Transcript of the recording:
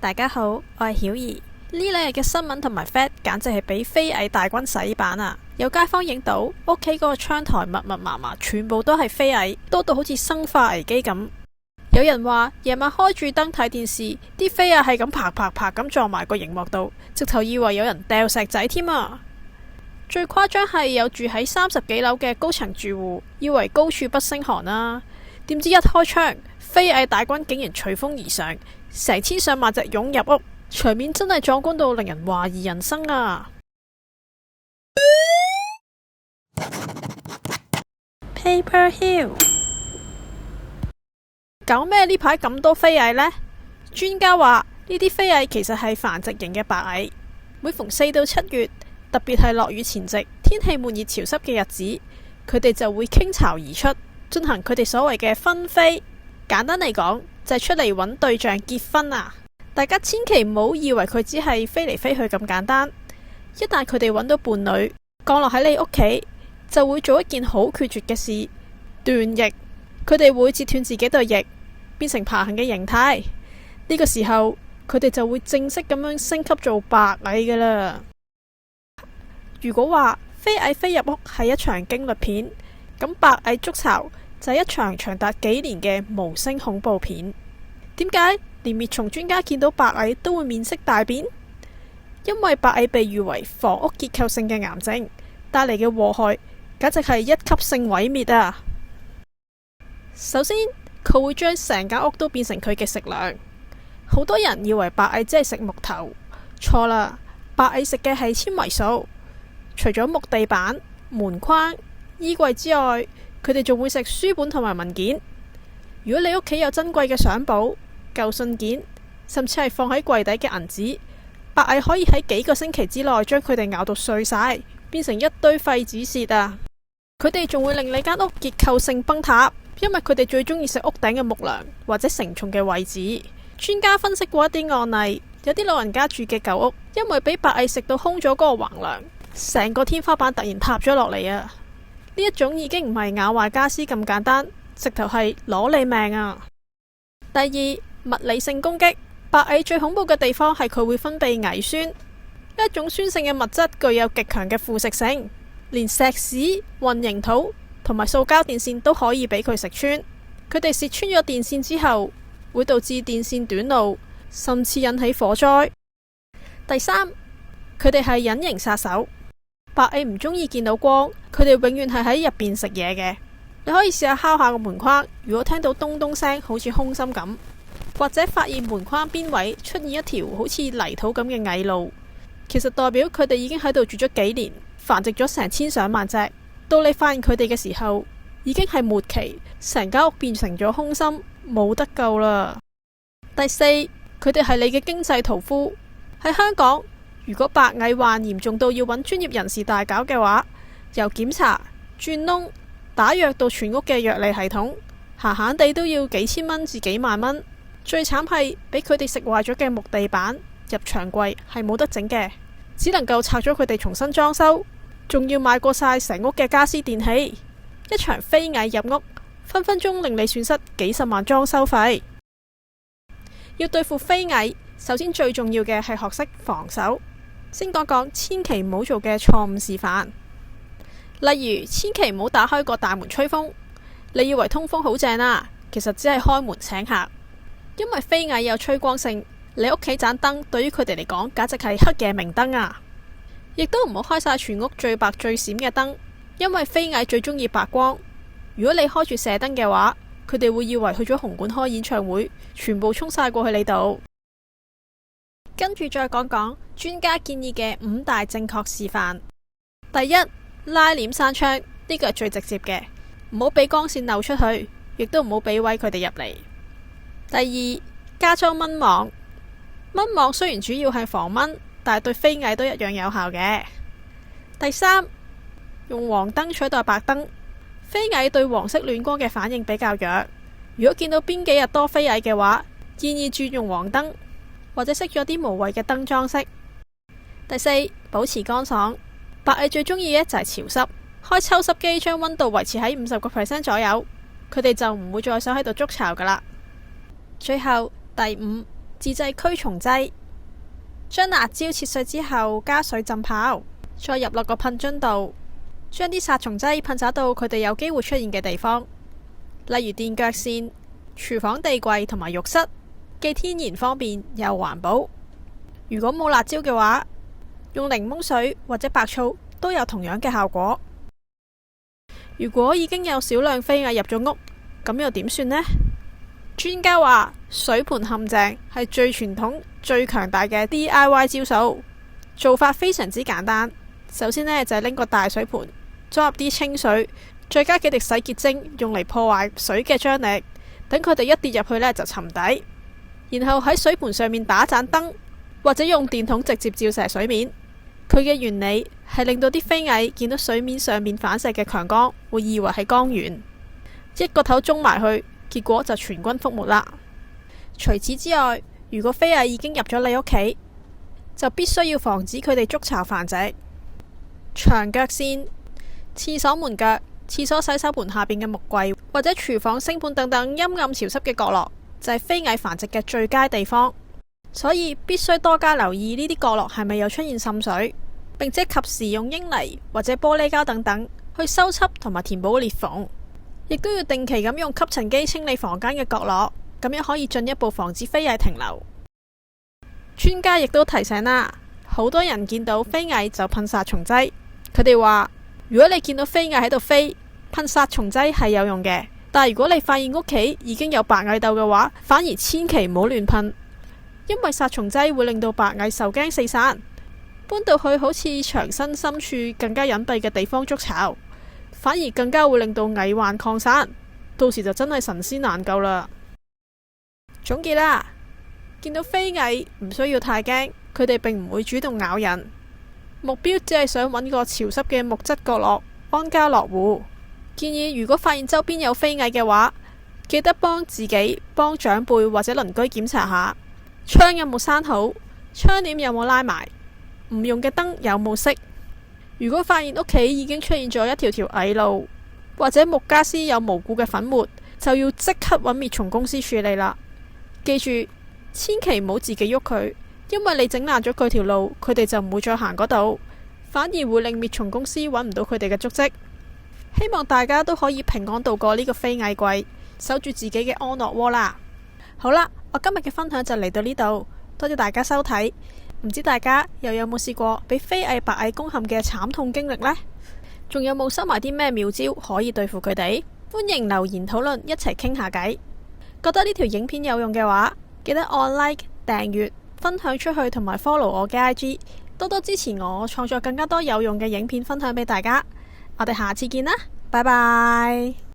大家好，我係曉怡。呢兩日嘅新聞同埋 fact 簡直係俾非蟻大軍洗版啊！有街坊影到屋企嗰個窗台密密麻麻，全部都係非蟻，多到好似生化危機咁。有人話夜晚開住燈睇電視，啲飛蟻係咁啪啪啪咁撞埋個熒幕度，直頭以為有人掉石仔添啊！最誇張係有住喺30幾樓嘅高層住戶，以為高處不勝寒啊，點知一開窗，非蟻大軍竟然隨風而上，成千上萬隻湧入屋，場面真係壯觀到令人懷疑人生啊！Paper Hill， 搞咩呢排咁多飛蟻呢？專家話呢啲飛蟻其實係繁殖型嘅白蟻，每逢4到7月，特別係落雨前夕，天氣悶熱潮濕嘅日子，佢哋就會傾巢而出，進行佢哋所謂嘅分飛。簡單嚟講，就係出嚟揾對象結婚啊！大家千祈唔好以為佢只係飛嚟飛去咁簡單。一旦佢哋揾到伴侶，降落喺你屋企，就會做一件好決絕嘅事——斷翼。佢哋會截斷自己對翼，變成爬行嘅形態。呢個時候，佢哋就會正式咁樣升級做白蟻噶啦。如果話飛蟻飛入屋係一場驚慄片，咁白蟻築巢就係一場長達幾年嘅無聲恐怖片。點解連滅蟲專家見到白蟻都會面色大變？因為白蟻被譽為房屋結構性嘅癌症，帶嚟嘅禍害簡直係一級性毀滅啊！首先，佢會將成間屋都變成佢嘅食糧。好多人以為白蟻只係食木頭，錯啦！白蟻食嘅係纖維素。除咗木地板、門框、衣櫃之外，佢哋仲會食書本同埋文件。如果你屋企有珍貴嘅相簿、舊信件，甚至係放喺櫃底嘅銀紙，白蟻可以喺幾個星期之內將佢哋咬到碎晒，變成一堆廢紙屑啊！佢哋仲會令你間屋結構性崩塌，因為佢哋最中意食屋頂嘅木樑或者承重嘅位置。專家分析過一啲案例，有啲老人家住嘅舊屋，因為俾白蟻食到空咗嗰個橫樑，成個天花板突然塌咗落嚟啊！呢一種已經唔係咬壞家私咁簡單，直頭係攞你命啊！第二，物理性攻擊。白蟻最恐怖嘅地方係佢會分泌蟻酸，一種酸性嘅物質，具有極強嘅腐蝕性，連石屎、混凝土同埋塑膠電線都可以俾佢食穿。佢哋蝕穿咗電線之後，會導致電線短路，甚至引起火災。第三，佢哋係隱形殺手。白蟻唔中意見到光，佢哋永遠係喺入邊食嘢嘅。你可以試下敲下個門框，如果聽到咚咚聲，好似空心咁，或者發現門框邊位出現一條好似泥土咁嘅蟻路，其實代表佢哋已經喺度住咗幾年，繁殖咗成千上萬隻。到你發現佢哋嘅時候，已經係末期，成間屋變成咗空心，冇得救啦。第四，佢哋係你嘅經濟屠夫。喺香港，如果白蟻患嚴重到要揾專業人士大搞嘅話，由檢查、鑽窿、打藥到全屋嘅藥理系統，閒閒地都要幾千蚊至幾萬蚊。最慘係俾佢哋食壞咗嘅木地板、入牆櫃係冇得整嘅，只能夠拆咗佢哋重新裝修，仲要買過晒成屋嘅家私電器。一場飛蟻入屋，分分鐘令你損失幾十萬裝修費。要對付飛蟻，首先最重要嘅係學識防守。先講講千祈唔好做嘅錯誤示範，例如千祈唔好打開個大門吹風。你以為通風好正啊，其實只係開門請客。因為飛蟻有趨光性，你屋企盞燈對於佢哋嚟講簡直係黑夜明燈啊！亦都唔好開晒全屋最白最閃嘅燈，因為飛蟻最中意白光。如果你開住射燈嘅話，佢哋會以為去咗紅館開演唱會，全部衝晒過去你度。跟住再講講專家建議嘅5大正確示範。第一，拉簾閂窗，呢個係最直接嘅，唔好俾光線漏出去，亦都唔好俾位佢哋入嚟。第二，加裝蚊網。蚊網雖然主要係防蚊，但係對飛蟻都一樣有效嘅。第三，用黃燈取代白燈。飛蟻對黃色暖光嘅反應比較弱，如果見到邊幾日多飛蟻嘅話，建議轉用黃燈，或者熄咗啲無謂嘅燈裝飾。第四，保持乾爽。白蟻最中意嘅就係潮濕，開抽濕機將溫度維持喺50% 左右，佢哋就唔會再想喺度築巢噶啦。最後第5，自製驅蟲劑，將辣椒切碎之後加水浸泡，再入落個噴樽度，將啲殺蟲劑噴灑到佢哋有機會出現嘅地方，例如墊腳線、廚房地櫃同埋浴室，既天然方便又環保。如果冇辣椒嘅話，用檸檬水或者白醋都有同樣嘅效果。如果已經有少量飛蟻入咗屋，咁又點算呢？專家話水盆陷阱係最傳統、最強大嘅 DIY 招數，做法非常之簡單。首先呢，就係拎個大水盆，裝入啲清水，再加幾滴洗潔精，用嚟破壞水嘅張力，等佢哋一跌入去呢，就沉底。然後喺水盆上面打盞燈，或者用電筒直接照射水面。佢嘅原理係令到啲飛蟻見到水面上面反射嘅強光，會以為係光源，一個頭中埋去，結果就全軍覆沒啦。除此之外，如果飛蟻已經入咗你屋企，就必須要防止佢哋築巢繁殖。牆腳線、廁所門腳、廁所洗手盆下邊嘅木櫃或者廚房星盆等等陰暗潮濕嘅角落，就係飛蟻繁殖嘅最佳地方。所以必須多加留意呢啲角落係咪有出現滲水，並且及時用英泥或者玻璃膠等等去修葺同埋填補裂縫，亦都要定期咁用吸塵機清理房間嘅角落，咁樣可以進一步防止飛蟻停留。專家亦都提醒啦，好多人見到飛蟻就噴殺蟲劑，佢哋話如果你見到飛蟻喺度飛，噴殺蟲劑係有用嘅，但係如果你發現屋企已經有白蟻竇嘅話，反而千祈唔好亂噴。因為殺蟲劑會令到白蟻受驚四散，搬到去好似牆身深處更加隱蔽嘅地方築巢，反而更加會令到蟻患擴散，到時就真係神仙難救啦。總結啦，見到飛蟻唔需要太驚，佢哋並唔會主動咬人，目標只係想揾個潮濕嘅木質角落安家落戶。建議如果發現周邊有飛蟻嘅話，記得幫自己、幫長輩或者鄰居檢查下。窗有冇閂好？窗簾有冇拉埋？唔用嘅燈有冇熄？如果發現屋企已經出現咗一條條蟻路，或者木家私有無故嘅粉末，就要即刻揾滅蟲公司處理啦。記住，千祈唔好自己喐佢，因為你整爛咗佢條路，佢哋就唔會再行嗰度，反而會令滅蟲公司揾唔到佢哋嘅足跡。希望大家都可以平安度過呢個飛蟻季，守住自己嘅安樂窩啦。好啦，我今日嘅分享就嚟到呢度，多謝大家收睇。唔知大家又有冇試過俾飛蟻白蟻攻陷嘅慘痛經歷呢？仲有冇收埋啲咩妙招可以對付佢哋？歡迎留言討論，一齊傾下偈。覺得呢條影片有用嘅話，記得按 like、訂閱、分享出去，同埋 follow 我嘅 IG， 多多支持我創作更加多有用嘅影片分享俾大家。我哋下次見啦，拜拜。